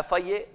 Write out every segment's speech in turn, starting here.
FIA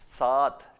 7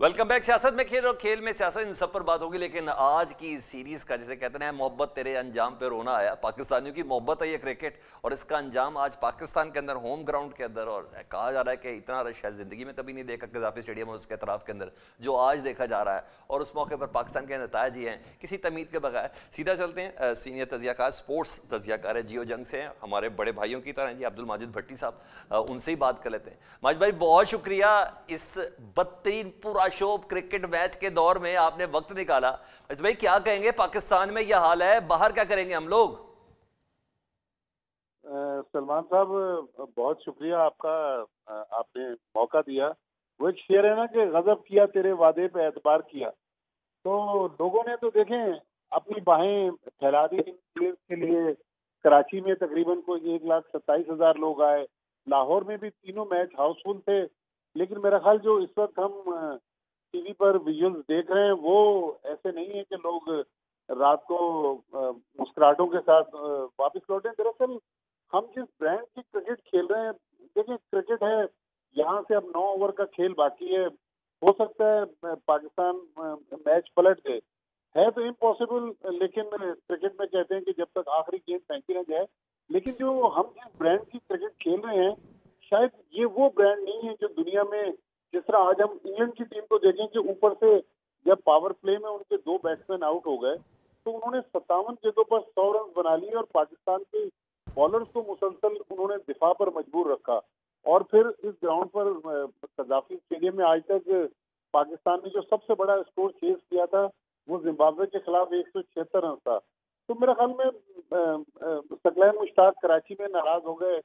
welcome back. سیاست میں کھیل اور کھیل میں سیاست، ان سب پر بات ہوگی. لیکن آج کی سیریز کا جسے کہتے ہیں محبت تیرے انجام پہ رونا آیا، پاکستانیوں کی محبت ہے یہ کرکٹ، اور اس کا انجام آج پاکستان کے اندر ہوم گراؤنڈ کے اندر. اور کہا جا رہا ہے کہ اتنا رش ہے زندگی میں کبھی نہیں دیکھا قذافی اسٹیڈیم اور اس کے اطراف کے اندر جو آج دیکھا جا رہا ہے. اور اس موقع پر پاکستان کے نتائج یہ ہیں کسی تمید کے بغیر. سیدھا چلتے ہیں سینئر تجزیہ کار، اسپورٹس تجزیہ کار ہے جیو جنگ سے، ہمارے بڑے بھائیوں کی طرح جی عبد الماجد بھٹی صاحب، ان سے ہی بات کر لیتے ہیں. ماجد بھائی بہت شکریہ، اس بدترین پورا شوب کرکٹ میچ کے دور میں آپ نے وقت نکالا. بھائی کیا کہیں گے، پاکستان میں یہ حال ہے، باہر کیا کریں گے ہم لوگ؟ سلمان صاحب بہت شکریہ آپ کا، آپ نے موقع دیا. وہ ایک شعر ہے نا کہ غضب کیا تیرے وعدے پہ اعتبار کیا. تو لوگوں نے تو دیکھیں اپنی باہیں پھیلا دی کے لیے. کراچی میں تقریباً کوئی 1,27,000 لوگ آئے. لاہور میں بھی تینوں میچ ہاؤس فل تھے. لیکن میرا خیال جو اس وقت ہم ٹی وی پر ویژولز دیکھ رہے ہیں وہ ایسے نہیں ہے کہ لوگ رات کو مسکراہٹوں کے ساتھ واپس لوٹیں. دراصل ہم جس برانڈ کی کرکٹ کھیل رہے ہیں، دیکھیں کرکٹ ہے یہاں سے اب 9 اوور کا کھیل باقی ہے. ہو سکتا ہے پاکستان میچ پلٹ دے، ہے تو امپاسبل، لیکن کرکٹ میں کہتے ہیں کہ جب تک آخری گیند پھینکی نہ جائے. لیکن جو ہم جس برانڈ کی کرکٹ کھیل رہے ہیں شاید یہ وہ برانڈ نہیں ہے جو دنیا میں، جس طرح آج ہم انگلینڈ کی ٹیم کو دیکھیں کہ اوپر سے جب پاور پلے میں ان کے 2 بیٹسمین آؤٹ ہو گئے تو انہوں نے 57 گیندوں پر 100 رنز بنا لیے اور پاکستان کے بالرز کو مسلسل انہوں نے دفاع پر مجبور رکھا. اور پھر اس گراؤنڈ پر قذافی اسٹیڈیم میں آج تک پاکستان نے جو سب سے بڑا اسکور چیز کیا تھا وہ زمبابوے کے خلاف 176 رنز تھا. تو میرے خیال میں ثقلین مشتاق کراچی میں ناراض ہو گئے.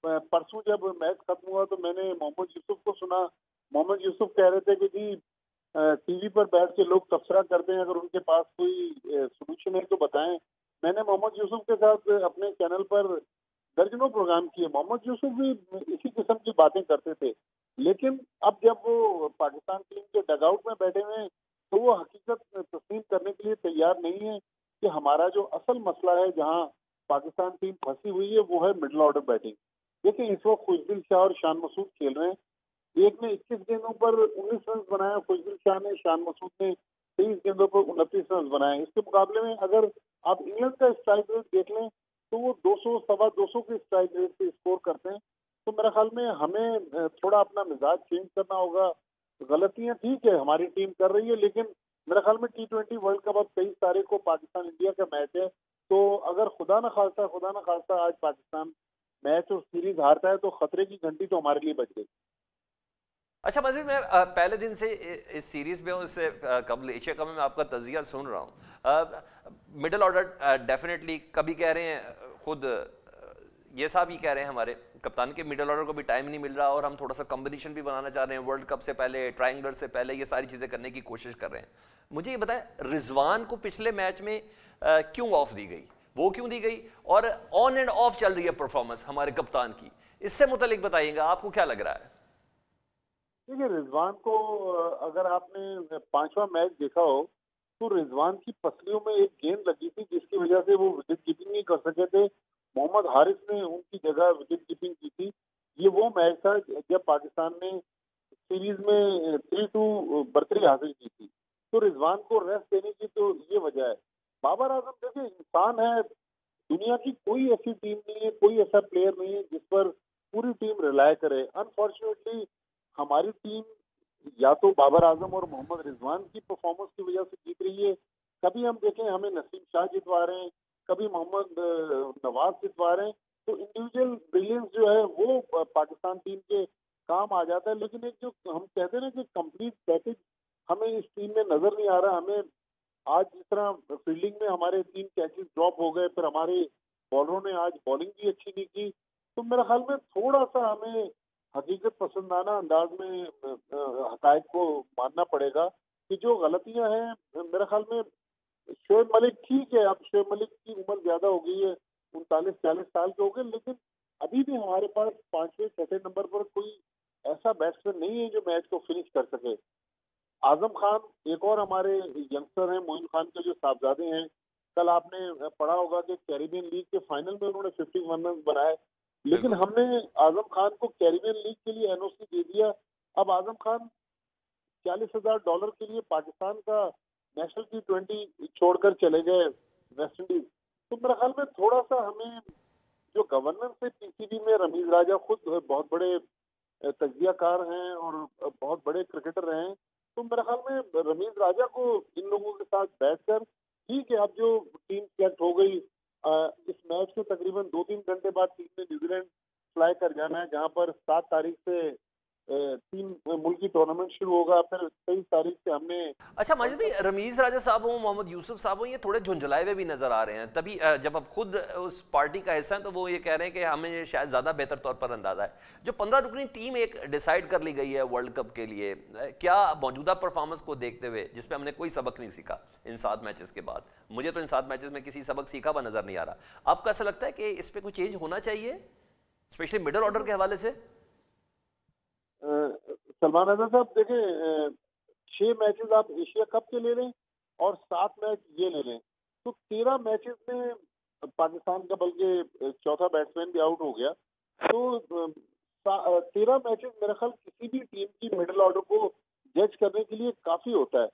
پرسوں جب میچ ختم ہوا تو میں نے محمد یوسف کو سنا. محمد یوسف کہہ رہے تھے کہ جی ٹی وی پر بیٹھ کے لوگ تبصرہ کرتے ہیں، اگر ان کے پاس کوئی سولوشن ہے تو بتائیں. میں نے محمد یوسف کے ساتھ اپنے چینل پر درجنوں پروگرام کیے. محمد یوسف بھی اسی قسم کی باتیں کرتے تھے. لیکن اب جب وہ پاکستان ٹیم کے ڈگ آؤٹ میں بیٹھے ہوئے ہیں تو وہ حقیقت تسلیم کرنے کے لیے تیار نہیں ہے کہ ہمارا جو اصل مسئلہ ہے جہاں پاکستان ٹیم پھنسی ہوئی ہے وہ ہے مڈل آرڈر بیٹنگ. دیکھیں اس وقت خوشدل شاہ اور شان مسعود کھیل رہے ہیں. ایک نے 21 گیندوں پر 19 رنز بنایا خوشدل شاہ نے، شان مسعود نے 23 گیندوں پر 29 رنز بنائے. اس کے مقابلے میں اگر آپ انگلینڈ کا اسٹرائک ریٹ دیکھ لیں تو وہ 200 سوا 200 کے اسٹرائک ریٹ سے اسکور کرتے ہیں. تو میرے خیال میں ہمیں تھوڑا اپنا مزاج چینج کرنا ہوگا. غلطیاں ٹھیک ہے ہماری ٹیم کر رہی ہے، لیکن میرے خیال میں T20 ورلڈ کپ اب 23 تاریخ کو پاکستان انڈیا کا میچ ہے. تو اگر خدا نہ خواستہ آج پاکستان میچ اور سیریز ہارتا ہے تو خطرے کی گھنٹی تو ہمارے لیے بچ گئی. اچھا مزید میں پہلے دن سے اس سیریز میں، اس سے قبل ایشیا کپ میں آپ کا تجزیہ سن رہا ہوں. مڈل آرڈر ڈیفینیٹلی کبھی کہہ رہے ہیں، خود یہ صاحب یہ کہہ رہے ہیں ہمارے کپتان کے مڈل آرڈر کو بھی ٹائم نہیں مل رہا اور ہم تھوڑا سا کمبینیشن بھی بنانا چاہ رہے ہیں ورلڈ کپ سے پہلے، ٹرائنگلر سے پہلے، یہ ساری چیزیں کرنے کی کوشش کر رہے ہیں. مجھے یہ بتائیں رضوان کو پچھلے میچ میں کیوں آف دی گئی، وہ کیوں دی گئی، اور آن اینڈ آف چل رہی ہے پرفارمنس ہمارے کپتان کی، اس سے متعلق بتائیے گا آپ کو کیا لگ رہا ہے؟ دیکھیے رضوان کو اگر آپ نے 5واں میچ دیکھا ہو تو رضوان کی پسلیوں میں ایک گیند لگی تھی جس کی وجہ سے وہ وکٹ کیپنگ نہیں کر سکے تھے. محمد حارث نے ان کی جگہ وکٹ کیپنگ کی تھی. یہ وہ میچ تھا جب پاکستان نے سیریز میں 3-2 برتری حاصل کی تھی. تو رضوان کو ریسٹ دینے کی تو یہ وجہ ہے. بابر اعظم دیکھیں انسان ہے، دنیا کی کوئی ایسی ٹیم نہیں ہے، کوئی ایسا پلیئر نہیں ہے جس پر پوری ٹیم ریلائے کرے. انفارچونیٹلی ہماری ٹیم یا تو بابر اعظم اور محمد رضوان کی پرفارمنس کی وجہ سے جیت رہی ہے. کبھی ہم دیکھیں ہمیں نسیم شاہ جتوا رہے ہیں، کبھی محمد نواز جتوا رہے ہیں. تو انڈیویجل بریلینس جو ہے وہ پاکستان ٹیم کے کام آ جاتا ہے. لیکن ایک جو ہم کہتے ہیں نا کہ کمپلیٹ پیکج ہمیں اس ٹیم میں نظر نہیں آ رہا. ہمیں آج جس طرح فیلڈنگ میں ہمارے 3 کیچز ڈراپ ہو گئے، پھر ہمارے بالروں نے آج بالنگ بھی اچھی نہیں کی. تو میرے خیال میں تھوڑا سا ہمیں حقیقت پسندانہ انداز میں حقائق کو ماننا پڑے گا کہ جو غلطیاں ہیں میرے خیال میں شعیب ملک ٹھیک ہے، اب شعیب ملک کی عمر زیادہ ہو گئی ہے، 39-40 سال کے ہو گئے، لیکن ابھی بھی ہمارے پاس 5ویں 6 نمبر پر کوئی ایسا بیٹسمین نہیں ہے جو میچ کو فنش کر سکے. اعظم خان ایک اور ہمارے ینگسٹر ہیں، معین خان کے جو صاحبزادے ہیں. کل آپ نے پڑھا ہوگا کہ کیریبین لیگ کے فائنل میں انہوں نے 51 رنز بنائے، لیکن ہم نے اعظم خان کو کیریبین لیگ کے لیے این او سی دے دیا. اب اعظم خان $40,000 کے لیے پاکستان کا نیشنل T20 چھوڑ کر چلے گئے ویسٹ انڈیز. تو میرا خیال میں تھوڑا سا ہمیں جو گورننس ہے پی سی بی میں، رمیز راجہ خود بہت بڑے تجزیہ کار ہیں اور بہت بڑے کرکٹر رہے ہیں. تو میرے خیال میں رمیز راجہ کو ان لوگوں کے ساتھ بیٹھ کر، ٹھیک ہے اب جو ٹیم سلیکٹ ہو گئی، اس میچ کے تقریباً 2-3 گھنٹے بعد ٹیم نے نیوزی لینڈ فلائی کر جانا ہے، جہاں پر 7 تاریخ سے 3 ملکی ٹورنامنٹ شروع ہوگا. پھر 23 تاریخ سے ہم نے اچھا ماجد بھائی، رمیز راجہ صاحب ہوں، محمد یوسف صاحب ہوں، یہ تھوڑے جھنجھلائے ہوئے بھی نظر آ رہے ہیں. تبھی جب اب خود اس پارٹی کا حصہ ہیں تو وہ یہ کہہ رہے ہیں کہ ہمیں شاید زیادہ بہتر طور پر اندازہ ہے. جو 15 رکنی ٹیم ایک ڈیسائیڈ کر لی گئی ہے ورلڈ کپ کے لیے، کیا موجودہ پرفارمنس کو دیکھتے ہوئے، جس پہ ہم نے کوئی سبق نہیں سیکھا ان 7 میچز کے بعد، مجھے تو ان 7 میچز میں کسی سبق سیکھا ہوا نظر نہیں آ رہا، آپ کو ایسا لگتا ہے کہ اس پہ کوئی چینج ہونا چاہیے اسپیشلی مڈل آرڈر کے حوالے سے؟ سلمان رضا صاحب دیکھیں، 6 میچز آپ ایشیا کپ کے لے لیں اور 7 میچ یہ لے لیں، تو 13 میچز میں پاکستان کا بلکہ چوتھا بیٹسمین بھی آؤٹ ہو گیا. تو 13 میچز میرا خیال کسی بھی ٹیم کی مڈل آرڈر کو جج کرنے کے لیے کافی ہوتا ہے.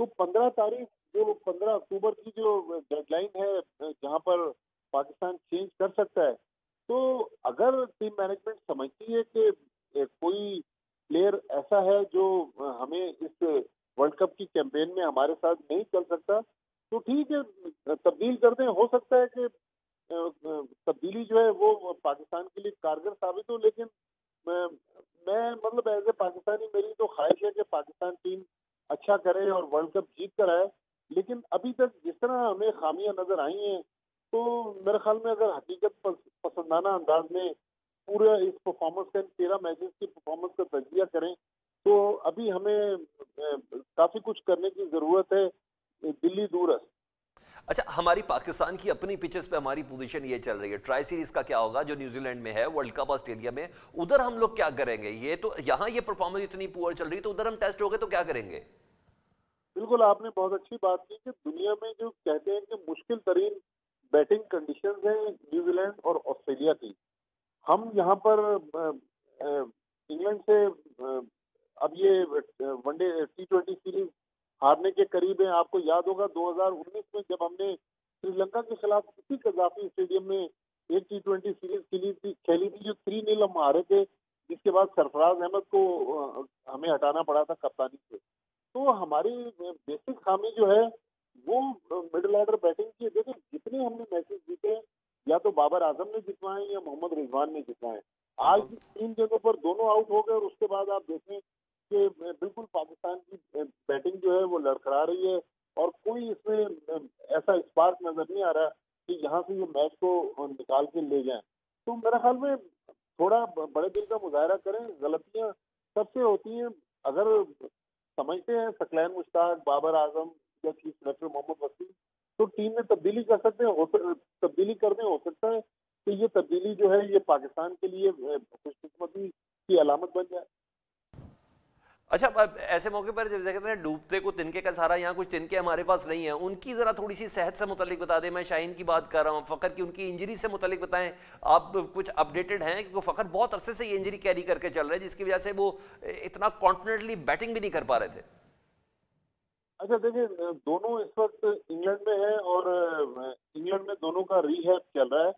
تو 15 تاریخ جو 15 اکتوبر کی جو ڈیڈ لائن ہے جہاں پر پاکستان چینج کر سکتا ہے، تو اگر ٹیم مینجمنٹ سمجھتی ہے کہ کوئی پلیئر ایسا ہے جو ہمیں اس ورلڈ کپ کی کیمپین میں ہمارے ساتھ نہیں چل سکتا، تو ٹھیک ہے تبدیل کر دیں. ہو سکتا ہے کہ تبدیلی جو ہے وہ پاکستان کے لیے کارگر ثابت ہو. لیکن میں مطلب ایز اے پاکستانی میری تو خواہش ہے کہ پاکستان ٹیم اچھا کرے اور ورلڈ کپ جیت کر آئے. لیکن ابھی تک جس طرح ہمیں خامیاں نظر آئی ہیں، تو میرے خیال میں اگر حقیقت پسندانہ انداز میں پورے اس پرفارمنس کا، 13 میچز کی پرفارمنس کا تجزیہ کریں، تو ابھی ہمیں کافی کچھ کرنے کی ضرورت ہے. دلی دور ہے. اچھا، ہماری پاکستان کی اپنی پچز پہ ہماری پوزیشن یہ چل رہی ہے، ٹرائی سیریز کا کیا ہوگا جو نیوزی لینڈ میں ہے، ورلڈ کپ آسٹریلیا میں، ادھر ہم لوگ کیا کریں گے؟ یہ تو یہاں یہ پرفارمنس اتنی پور چل رہی ہے، تو ادھر ہم ٹیسٹ ہو گئے تو کیا کریں گے؟ بالکل آپ نے بہت اچھی بات کی کہ دنیا میں جو کہتے ہیں کہ مشکل ترین بیٹنگ کنڈیشنز ہیں نیوزی لینڈ اور آسٹریلیا کی. ہم یہاں پر انگلینڈ سے اب یہ ون ڈے T20 سیریز ہارنے کے قریب ہیں. آپ کو یاد ہوگا 2019 میں جب ہم نے سری لنکا کے خلاف اسی قذافی اسٹیڈیم میں ایک T20 سیریز کھیلی تھی جو 3-0 ہم ہارے تھے، جس کے بعد سرفراز احمد کو ہمیں ہٹانا پڑا تھا کپتانی سے. تو ہماری بیسک خامی جو ہے وہ مڈل آرڈر بیٹنگ کی. دیکھیں جتنے ہم نے میچز جیتے ہیں، یا تو بابر اعظم نے جتوائے ہیں یا محمد رضوان نے جتوائے ہیں. آج 3 جگہوں پر دونوں آؤٹ ہو گئے اور اس کے بعد آپ دیکھیں کہ بالکل پاکستان کی بیٹنگ جو ہے وہ لڑکھڑا رہی ہے اور کوئی اس میں ایسا اسپارک نظر نہیں آ رہا کہ یہاں سے یہ میچ کو نکال کے لے جائیں. تو میرے خیال میں تھوڑا بڑے دل کا مظاہرہ کریں. غلطیاں سب سے ہوتی ہیں. اگر سمجھتے ہیں ثقلین مشتاق، بابر اعظم یا چیف سلیکٹر محمد وسیم تو ٹیم میں تبدیلی کر سکتے ہیں، تبدیلی کرنے ہو سکتا ہے کہ یہ تبدیلی جو ہے یہ پاکستان کے لیے خوش قسمتی کی علامت بن جائے. اچھا، اب ایسے موقع پر جب کہتے ہیں ڈوبتے کو تنکے کا سہارا، یہاں کچھ تنکے ہمارے پاس نہیں ہیں، ان کی ذرا تھوڑی سی صحت سے متعلق بتا دیں. میں شاہین کی بات کر رہا ہوں، فخر کی ان کی انجری سے متعلق بتائیں. آپ کچھ اپڈیٹڈ ہیں؟ کیونکہ فخر بہت عرصے سے یہ انجری کیری کر کے چل رہے ہیں، جس کی وجہ سے وہ اتنا کانفیڈنٹلی بیٹنگ بھی نہیں کر پا رہے تھے. اچھا دیکھیں، دونوں اس وقت انگلینڈ میں ہیں اور انگلینڈ میں دونوں کا ری ہیب چل رہا ہے.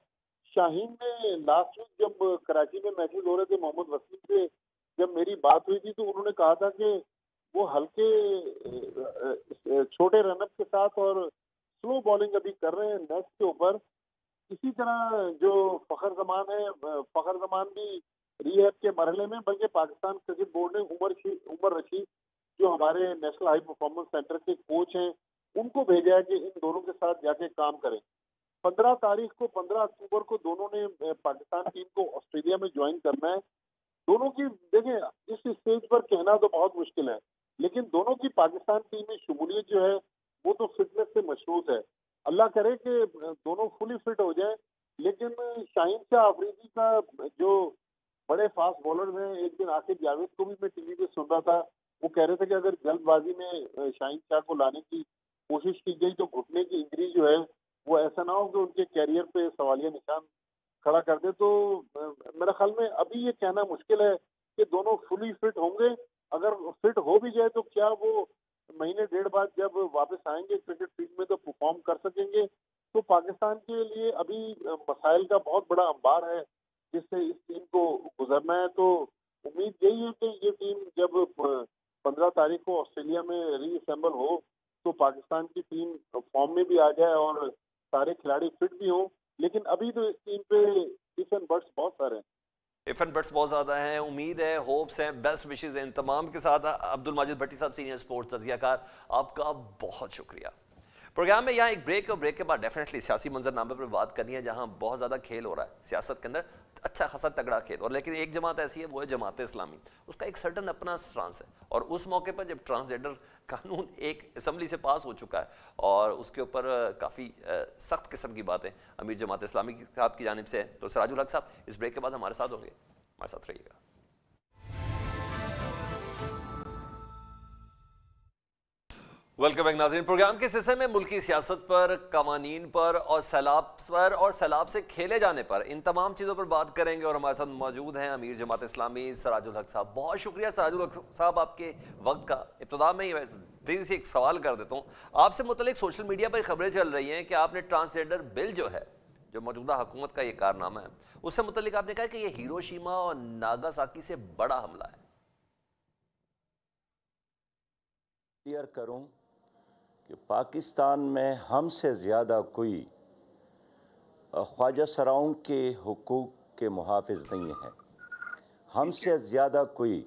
شاہین نے لاسٹ ویک جب کراچی میں میچز ہو رہے تھے محمد وسیم سے جب میری بات ہوئی تھی تو انہوں نے کہا تھا کہ وہ ہلکے چھوٹے رن اپ کے ساتھ اور سلو بالنگ ابھی کر رہے ہیں نیٹ کے اوپر. اسی طرح جو فخر زمان ہے، فخر زمان بھی ری ہیب کے مرحلے میں، بلکہ پاکستان کرکٹ بورڈ نے عمر رشید جو ہمارے نیشنل ہائی پرفارمنس سینٹر کے کوچ ہیں ان کو بھیجا ہے کہ ان دونوں کے ساتھ جا کے کام کریں. 15 اکتوبر کو دونوں نے پاکستان ٹیم کو آسٹریلیا میں جوائن کرنا ہے. دونوں کی دیکھیں اس اسٹیج پر کہنا تو بہت مشکل ہے، لیکن دونوں کی پاکستان ٹیم میں شمولیت جو ہے وہ تو فٹنس سے مشروط ہے. اللہ کرے کہ دونوں فلی فٹ ہو جائیں. لیکن شاہین شاہ آفریدی کا جو بڑے فاسٹ بالرز ہیں، ایک دن آصف جاوید کو بھی میں ٹی وی پہ سن رہا تھا، وہ کہہ رہے تھے کہ اگر جلد بازی میں شاہین شاہ کو لانے کی کوشش کی گئی تو گھٹنے کی انجری جو ہے وہ ایسا نہ ہو کہ ان کے کیریئر پہ سوالیہ نشان کھڑا کر دے. تو میرا خیال میں ابھی یہ کہنا مشکل ہے کہ دونوں فلی فٹ ہوں گے. اگر فٹ ہو بھی جائے تو کیا وہ مہینے ڈیڑھ بعد جب واپس آئیں گے کرکٹ فیلڈ میں تو پرفارم کر سکیں گے؟ تو پاکستان کے لیے ابھی مسائل کا بہت بڑا انبار ہے جس سے اس ٹیم کو گزرنا ہے. تو امید یہی ہے کہ یہ ٹیم جب 15 تاریخ کو آسٹریلیا میں ری اسمبل ہو تو پاکستان کی ٹیم فارم میں بھی آ جائے اور سارے کھلاڑی فٹ بھی ہوں. لیکن ابھی تو اس ٹیم پہ ڈس اینڈ بٹس بہت سارے ہیں. ایف اینڈ بٹس بہت زیادہ ہیں. امید ہے، ہوپس ہیں، بیسٹ وشز ہیں ان تمام کے ساتھ. عبد الماجد بھٹی صاحب، سینئر سپورٹس تجزیہ کار، آپ کا بہت شکریہ. پروگرام میں یہاں ایک بریک، اور بریک کے بعد ڈیفینیٹلی سیاسی منظرنامے پر بات کرنی ہے جہاں بہت زیادہ کھیل ہو رہا ہے سیاست کے اندر، اچھا خاصا تگڑا کھیل. اور لیکن ایک جماعت ایسی ہے، وہ ہے جماعت اسلامی. اس کا ایک سرٹن اپنا سٹرانس ہے، اور اس موقع پر جب ٹرانسجنڈر قانون ایک اسمبلی سے پاس ہو چکا ہے اور اس کے اوپر کافی سخت قسم کی باتیں امیر جماعت اسلامی صاحب کی جانب سے ہے، تو سراج الحق صاحب اس بریک کے بعد ہمارے ساتھ ہوں گے. ہمارے ساتھ رہیے گا. ویلکم بیک ناظرین. پروگرام کے اس حصے میں ملکی سیاست پر، قوانین پر، اور سیلاب سے کھیلے جانے پر، ان تمام چیزوں پر بات کریں گے. اور ہمارے ساتھ موجود ہیں امیر جماعت اسلامی سراج الحق صاحب. بہت شکریہ سراج الحق صاحب آپ کے وقت کا. ابتدا میں ہی تیزی سے ایک سوال کر دیتا ہوں. آپ سے متعلق سوشل میڈیا پر خبریں چل رہی ہیں کہ آپ نے ٹرانسجنڈر بل جو ہے، جو موجودہ حکومت کا یہ کارنامہ ہے، اس سے متعلق آپ نے کہا کہ یہ ہیروشیما اور ناگاساکی سے بڑا حملہ ہے. کلیئر کروں کہ پاکستان میں ہم سے زیادہ کوئی خواجہ سراؤں کے حقوق کے محافظ نہیں ہے. ہم سے زیادہ کوئی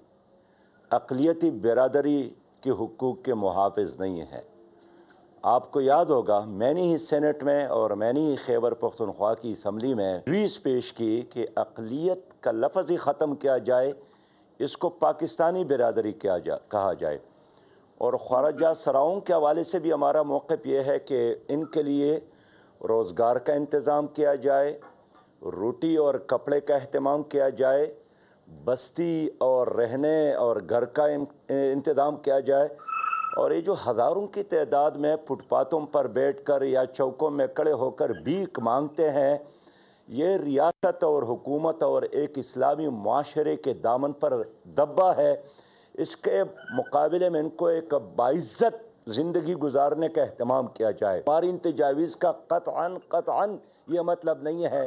اقلیتی برادری کے حقوق کے محافظ نہیں ہے. آپ کو یاد ہوگا میں نے ہی سینٹ میں اور میں نے ہی خیبر پختونخوا کی اسمبلی میں ریس پیش کی کہ اقلیت کا لفظ ہی ختم کیا جائے، اس کو پاکستانی برادری کہا جائے. اور خواجہ سراؤں کے حوالے سے بھی ہمارا موقف یہ ہے کہ ان کے لیے روزگار کا انتظام کیا جائے، روٹی اور کپڑے کا اہتمام کیا جائے، بستی اور رہنے اور گھر کا انتظام کیا جائے. اور یہ جو ہزاروں کی تعداد میں فٹ پاتھوں پر بیٹھ کر یا چوکوں میں کھڑے ہو کر بھیک مانگتے ہیں، یہ ریاست اور حکومت اور ایک اسلامی معاشرے کے دامن پر دبا ہے. اس کے مقابلے میں ان کو ایک باعزت زندگی گزارنے کا اہتمام کیا جائے. ہماری ان تجاویز کا قطعاً یہ مطلب نہیں ہے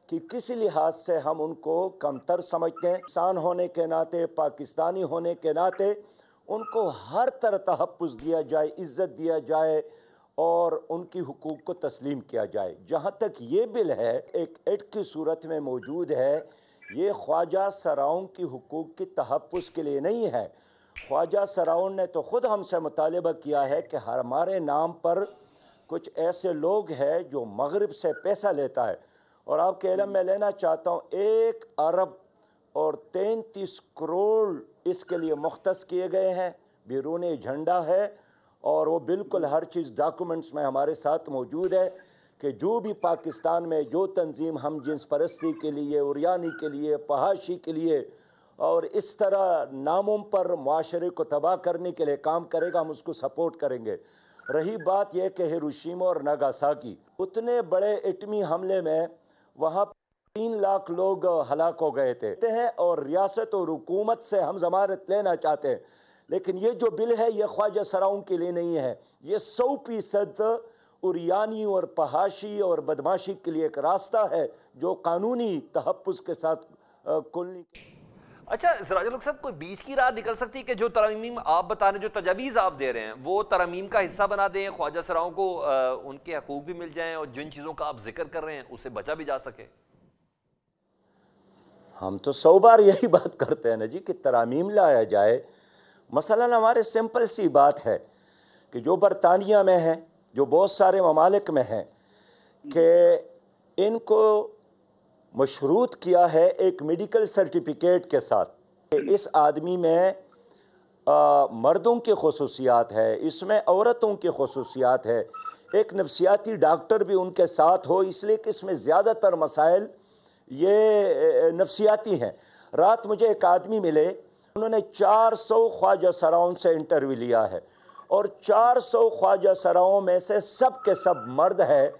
کہ کسی لحاظ سے ہم ان کو کمتر سمجھتے ہیں. انسان ہونے کے ناطے، پاکستانی ہونے کے ناطے ان کو ہر طرح تحفظ دیا جائے، عزت دیا جائے اور ان کی حقوق کو تسلیم کیا جائے. جہاں تک یہ بل ہے ایک ایکٹ کی صورت میں موجود ہے، یہ خواجہ سراؤں کی حقوق کی تحفظ کے لیے نہیں ہے. خواجہ سراؤں نے تو خود ہم سے مطالبہ کیا ہے کہ ہمارے نام پر کچھ ایسے لوگ ہیں جو مغرب سے پیسہ لیتا ہے. اور آپ کے علم میں لینا چاہتا ہوں 1 ارب اور 33 کروڑ اس کے لیے مختص کیے گئے ہیں، بیرون جھنڈا ہے. اور وہ بالکل ہر چیز ڈاکومنٹس میں ہمارے ساتھ موجود ہے کہ جو بھی پاکستان میں جو تنظیم ہم جنس پرستی کے لیے، اوریانی کے لیے، فحاشی کے لیے اور اس طرح ناموں پر معاشرے کو تباہ کرنے کے لیے کام کرے گا، ہم اس کو سپورٹ کریں گے. رہی بات یہ کہ ہیروشیما اور ناگاساکی، اتنے بڑے ایٹمی حملے میں وہاں 3 لاکھ لوگ ہلاک ہو گئے تھے اور ریاست اور حکومت سے ہم ضمانت لینا چاہتے ہیں. لیکن یہ جو بل ہے یہ خواجہ سراؤں کے لیے نہیں ہے، یہ 100% اوریانی اور پہاشی اور بدماشی کے لیے ایک راستہ ہے جو قانونی تحفظ کے ساتھ کھولنے. اچھا سراج الحق صاحب، کوئی بیچ کی راہ نکل سکتی کہ جو ترامیم آپ بتا رہے ہیں، جو تجاویز آپ دے رہے ہیں، وہ ترامیم کا حصہ بنا دیں، خواجہ سراؤں کو ان کے حقوق بھی مل جائیں اور جن چیزوں کا آپ ذکر کر رہے ہیں اسے بچا بھی جا سکے؟ ہم تو 100 بار یہی بات کرتے ہیں نا جی کہ ترامیم لایا جائے. مثلاً ہمارے سمپل سی بات ہے کہ جو برطانیہ میں ہیں، جو بہت سارے ممالک میں ہیں، کہ ان کو مشروط کیا ہے ایک میڈیکل سرٹیفکیٹ کے ساتھ کہ اس آدمی میں مردوں کی خصوصیات ہے، اس میں عورتوں کی خصوصیات ہے، ایک نفسیاتی ڈاکٹر بھی ان کے ساتھ ہو، اس لیے کہ اس میں زیادہ تر مسائل یہ نفسیاتی ہیں. رات مجھے ایک آدمی ملے، انہوں نے 400 خواجہ سراؤں سے انٹرویو لیا ہے اور 400 خواجہ سراؤں میں سے سب کے سب مرد ہے،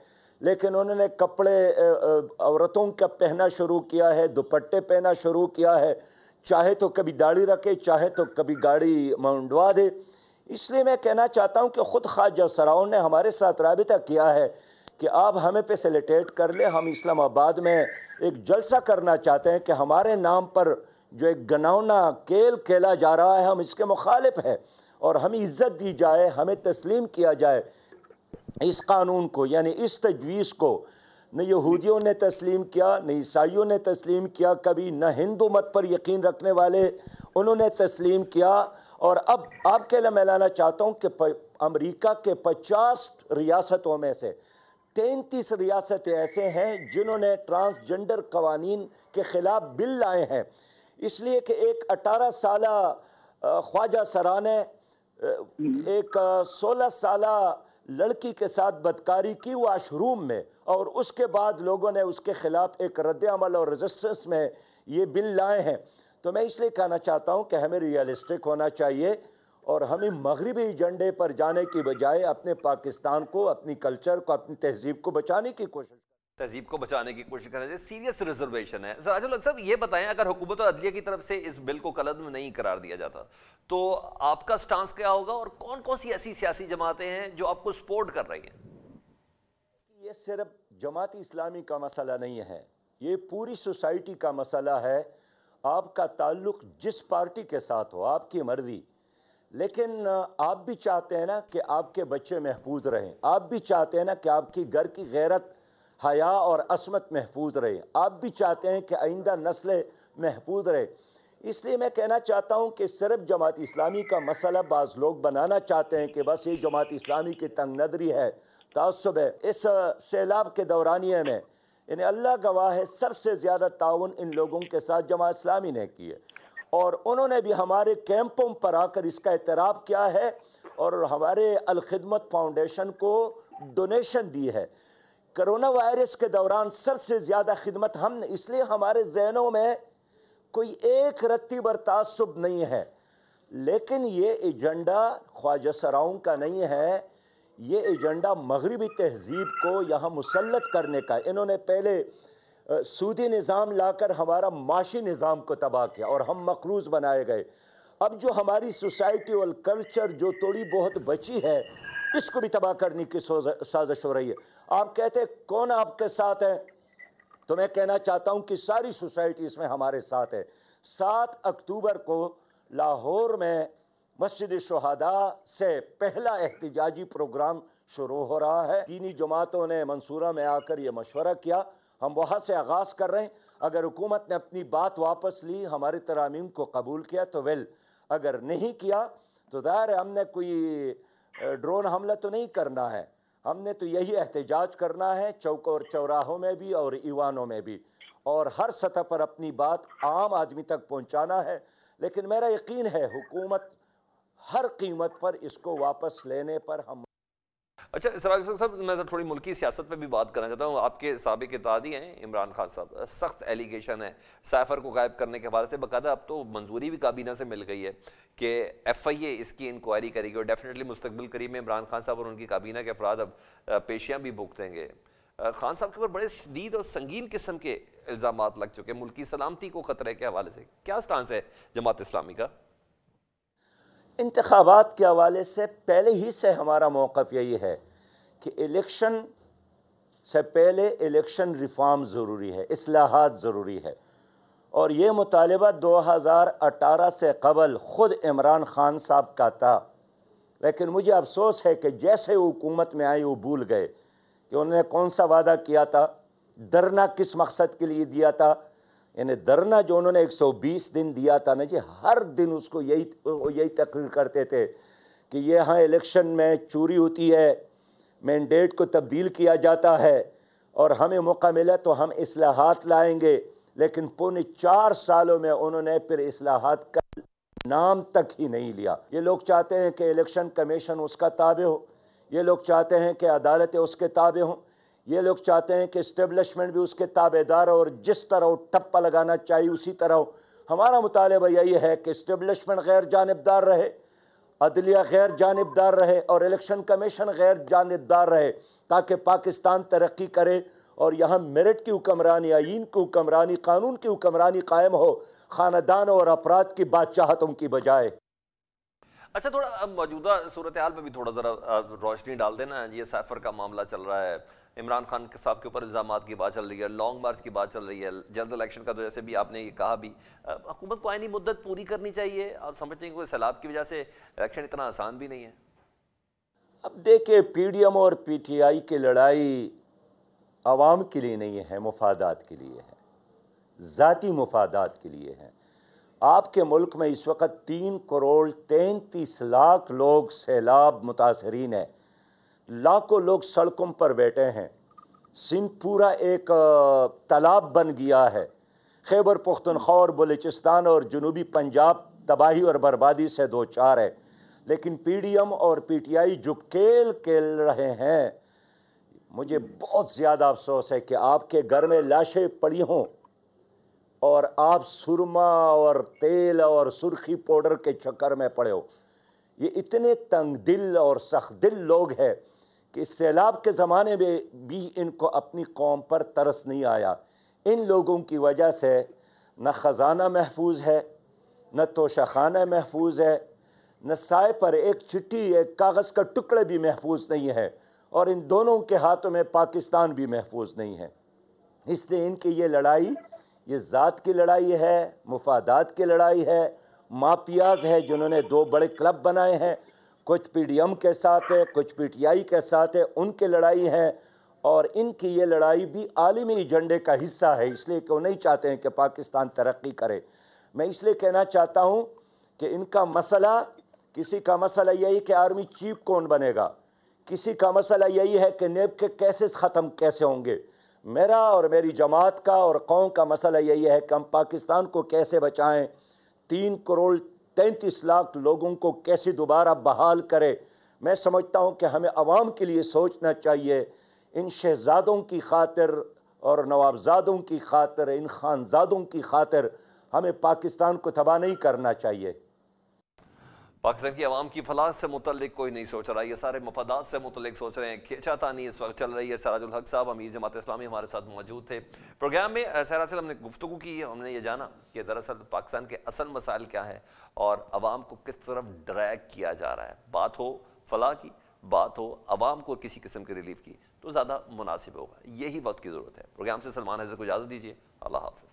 لیکن انہوں نے کپڑے عورتوں کا پہنا شروع کیا ہے، دوپٹے پہنا شروع کیا ہے. چاہے تو کبھی داڑھی رکھے، چاہے تو کبھی گاڑی منڈوا دے۔ اس لیے میں کہنا چاہتا ہوں کہ خود خواجہ سراؤں نے ہمارے ساتھ رابطہ کیا ہے کہ آپ ہمیں فیسیلیٹیٹ کر لیں، ہم اسلام آباد میں ایک جلسہ کرنا چاہتے ہیں کہ ہمارے نام پر جو ایک گناؤنا کھیل کھیلا جا رہا ہے ہم اس کے مخالف ہیں، اور ہمیں عزت دی جائے، ہمیں تسلیم کیا جائے اس قانون کو، یعنی اس تجویز کو۔ نہ یہودیوں نے تسلیم کیا، نہ عیسائیوں نے تسلیم کیا کبھی، نہ ہندو مت پر یقین رکھنے والے انہوں نے تسلیم کیا۔ اور اب آپ کے لیے میں لانا چاہتا ہوں کہ امریکہ کے 50 ریاستوں میں سے 33 ریاستیں ایسے ہیں جنہوں نے ٹرانسجنڈر قوانین کے خلاف بل لائے ہیں، اس لیے کہ ایک 18 سالہ خواجہ سرا نے ایک 16 سالہ لڑکی کے ساتھ بدکاری کی واش روم میں، اور اس کے بعد لوگوں نے اس کے خلاف ایک رد عمل اور ریزسٹنس میں یہ بل لائے ہیں۔ تو میں اس لیے کہنا چاہتا ہوں کہ ہمیں ریئلسٹک ہونا چاہیے، اور ہمیں مغربی ایجنڈے پر جانے کی بجائے اپنے پاکستان کو، اپنی کلچر کو، اپنی تہذیب کو بچانے کی کوشش تہذیب کو بچانے کی کوشش کرنا چاہیے۔ سیریس ریزرویشن ہے سراج الحق صاحب، یہ بتائیں اگر حکومت اور عدلیہ کی طرف سے اس بل کو کلعدم نہیں قرار دیا جاتا تو آپ کا سٹانس کیا ہوگا، اور کون کون سی ایسی سیاسی جماعتیں ہیں جو آپ کو سپورٹ کر رہی ہیں؟ یہ صرف جماعت اسلامی کا مسئلہ نہیں ہے، یہ پوری سوسائٹی کا مسئلہ ہے۔ آپ کا تعلق جس پارٹی کے ساتھ ہو، آپ کی مرضی، لیکن آپ بھی چاہتے ہیں نا کہ آپ کے بچے محفوظ رہیں، آپ بھی چاہتے ہیں نا کہ آپ کی گھر کی غیرت، حیا اور عصمت محفوظ رہے، آپ بھی چاہتے ہیں کہ آئندہ نسلیں محفوظ رہے۔ اس لیے میں کہنا چاہتا ہوں کہ صرف جماعت اسلامی کا مسئلہ بعض لوگ بنانا چاہتے ہیں کہ بس یہ جماعت اسلامی کی تنگ نظری ہے، تعصب ہے۔ اس سیلاب کے دورانیے میں یعنی اللہ گواہ ہے سب سے زیادہ تعاون ان لوگوں کے ساتھ جماعت اسلامی نے کی ہے، اور انہوں نے بھی ہمارے کیمپوں پر آ کر اس کا اعتراف کیا ہے، اور ہمارے الخدمت فاؤنڈیشن کو ڈونیشن دی ہے۔ کرونا وائرس کے دوران سب سے زیادہ خدمت ہم نے، اس لیے ہمارے ذہنوں میں کوئی ایک رتی بر تعصب نہیں ہے، لیکن یہ ایجنڈا خواجہ سراؤں کا نہیں ہے، یہ ایجنڈا مغربی تہذیب کو یہاں مسلط کرنے کا ہے۔ انہوں نے پہلے سودی نظام لا کر ہمارا معاشی نظام کو تباہ کیا اور ہم مقروض بنائے گئے۔ اب جو ہماری سوسائٹی اور کلچر جو تھوڑی بہت بچی ہے اس کو بھی تباہ کرنے کی سازش ہو رہی ہے۔ آپ کہتے ہیں کون آپ کے ساتھ ہے، تو میں کہنا چاہتا ہوں کہ ساری سوسائٹی اس میں ہمارے ساتھ ہے۔ 7 اکتوبر کو لاہور میں مسجد شہداء سے پہلا احتجاجی پروگرام شروع ہو رہا ہے۔ دینی جماعتوں نے منصورہ میں آ کر یہ مشورہ کیا، ہم وہاں سے آغاز کر رہے ہیں۔ اگر حکومت نے اپنی بات واپس لی، ہمارے ترامیم کو قبول کیا تو ویل، اگر نہیں کیا تو ظاہر ہے ہم نے کوئی ڈرون حملہ تو نہیں کرنا ہے، ہم نے تو یہی احتجاج کرنا ہے، چوک اور چوراہوں میں بھی اور ایوانوں میں بھی، اور ہر سطح پر اپنی بات عام آدمی تک پہنچانا ہے۔ لیکن میرا یقین ہے حکومت ہر قیمت پر اس کو واپس لینے پر ہم۔ اچھا سراج صاحب، میں تھوڑی ملکی سیاست پہ بھی بات کرنا چاہتا ہوں۔ آپ کے سابق اتحادی ہیں عمران خان صاحب، سخت ایلیگیشن ہے سائفر کو غائب کرنے کے حوالے سے، باقاعدہ اب تو منظوری بھی کابینہ سے مل گئی ہے کہ ایف آئی اے اس کی انکوائری کرے گی، اور ڈیفینیٹلی مستقبل قریب میں عمران خان صاحب اور ان کی کابینہ کے افراد اب پیشیاں بھی بھگتیں گے۔ خان صاحب کے اوپر بڑے شدید اور سنگین قسم کے الزامات لگ چکے، ملکی سلامتی کو خطرے کے حوالے سے کیا سٹانس ہے جماعت اسلامی کا؟ انتخابات کے حوالے سے پہلے ہی سے ہمارا موقف یہی ہے کہ الیکشن سے پہلے الیکشن ریفارم ضروری ہے، اصلاحات ضروری ہے، اور یہ مطالبہ 2018 سے قبل خود عمران خان صاحب کا تھا، لیکن مجھے افسوس ہے کہ جیسے حکومت میں آئی وہ بھول گئے کہ انہوں نے کون سا وعدہ کیا تھا، دھرنا کس مقصد کے لیے دیا تھا۔ یعنی دھرنا جو انہوں نے 120 دن دیا تھا نا جی، ہر دن اس کو یہی تقریر کرتے تھے کہ یہاں الیکشن میں چوری ہوتی ہے، مینڈیٹ کو تبدیل کیا جاتا ہے، اور ہمیں موقع ملا تو ہم اصلاحات لائیں گے، لیکن پونے 4 سالوں میں انہوں نے پھر اصلاحات کا نام تک ہی نہیں لیا۔ یہ لوگ چاہتے ہیں کہ الیکشن کمیشن اس کا تابع ہو، یہ لوگ چاہتے ہیں کہ عدالتیں اس کے تابع ہوں، یہ لوگ چاہتے ہیں کہ اسٹیبلشمنٹ بھی اس کے تابع دار ہو، اور جس طرح وہ ٹپا لگانا چاہیے اسی طرح ہو۔ ہمارا مطالبہ یہی ہے کہ اسٹیبلشمنٹ غیر جانبدار رہے، عدلیہ غیر جانبدار رہے، اور الیکشن کمیشن غیر جانبدار رہے، تاکہ پاکستان ترقی کرے اور یہاں میرٹ کی حکمرانی، آئین کی حکمرانی، قانون کی حکمرانی قائم ہو، خاندانوں اور افراد کی بادشاہتوں کی بجائے۔ اچھا، تھوڑا موجودہ صورتحال پہ بھی تھوڑا ذرا روشنی ڈال دینا. یہ سائفر کا معاملہ چل رہا ہے، عمران خان صاحب کے اوپر الزامات کی بات چل رہی ہے، لانگ مارچ کی بات چل رہی ہے، جلد الیکشن کا تو جیسے بھی آپ نے یہ کہا بھی حکومت کو آئینی مدت پوری کرنی چاہیے، اور سمجھتے ہیں کہ کوئی سیلاب کی وجہ سے الیکشن اتنا آسان بھی نہیں ہے. اب دیکھیں، پی ڈی ایم اور پی ٹی آئی کی لڑائی عوام کے لیے نہیں ہے، مفادات کے لیے ہے، ذاتی مفادات کے لیے ہے. آپ کے ملک میں اس وقت 3,33,00,000 لوگ سیلاب متاثرین ہیں، لاکھوں لوگ سڑکوں پر بیٹھے ہیں، سندھ پورا ایک تالاب بن گیا ہے، خیبر پختونخوا اور بلوچستان اور جنوبی پنجاب تباہی اور بربادی سے دوچار ہے. لیکن پی ڈی ایم اور پی ٹی آئی جو کھیل رہے ہیں، مجھے بہت زیادہ افسوس ہے کہ آپ کے گھر میں لاشیں پڑی ہوں اور آپ سرما اور تیل اور سرخی پاؤڈر کے چکر میں پڑے ہو. یہ اتنے تنگ دل اور سخت دل لوگ ہیں کہ سیلاب کے زمانے میں بھی ان کو اپنی قوم پر ترس نہیں آیا. ان لوگوں کی وجہ سے نہ خزانہ محفوظ ہے، نہ توشہ خانہ محفوظ ہے، نہ سائے پر ایک چٹھی، ایک کاغذ کا ٹکڑے بھی محفوظ نہیں ہے، اور ان دونوں کے ہاتھوں میں پاکستان بھی محفوظ نہیں ہے. اس لیے ان کی یہ لڑائی، یہ ذات کی لڑائی ہے، مفادات کی لڑائی ہے. مافیاز ہے جنہوں نے 2 بڑے کلب بنائے ہیں، کچھ پی ڈی ایم کے ساتھ ہے، کچھ پی ٹی آئی کے ساتھ ہے، ان کی لڑائی ہے. اور ان کی یہ لڑائی بھی عالمی ایجنڈے کا حصہ ہے، اس لیے کہ وہ نہیں چاہتے ہیں کہ پاکستان ترقی کرے. میں اس لیے کہنا چاہتا ہوں کہ ان کا مسئلہ، کسی کا مسئلہ یہی کہ آرمی چیف کون بنے گا، کسی کا مسئلہ یہی ہے کہ نیب کے کیسز ختم کیسے ہوں گے. میرا اور میری جماعت کا اور قوم کا مسئلہ یہی ہے کہ ہم پاکستان کو کیسے بچائیں، 3,33,00,000 لوگوں کو کیسے دوبارہ بحال کرے. میں سمجھتا ہوں کہ ہمیں عوام کے لیے سوچنا چاہیے. ان شہزادوں کی خاطر اور نوابزادوں کی خاطر، ان خانزادوں کی خاطر ہمیں پاکستان کو تباہ نہیں کرنا چاہیے. پاکستان کی عوام کی فلاح سے متعلق کوئی نہیں سوچ رہا، یہ سارے مفادات سے متعلق سوچ رہے ہیں. کھینچا تانی اس وقت چل رہی ہے. سراج الحق صاحب، امیر جماعت اسلامی، ہمارے ساتھ موجود تھے پروگرام میں. سہرا سے ہم نے گفتگو کی، ہم نے یہ جانا کہ دراصل پاکستان کے اصل مسائل کیا ہیں اور عوام کو کس طرف ڈریگ کیا جا رہا ہے. بات ہو فلاح کی، بات ہو عوام کو کسی قسم کے ریلیف کی، تو زیادہ مناسب ہوگا. یہی وقت کی ضرورت ہے. پروگرام سے سلمان حیدر کو اجازت دیجیے. اللہ حافظ.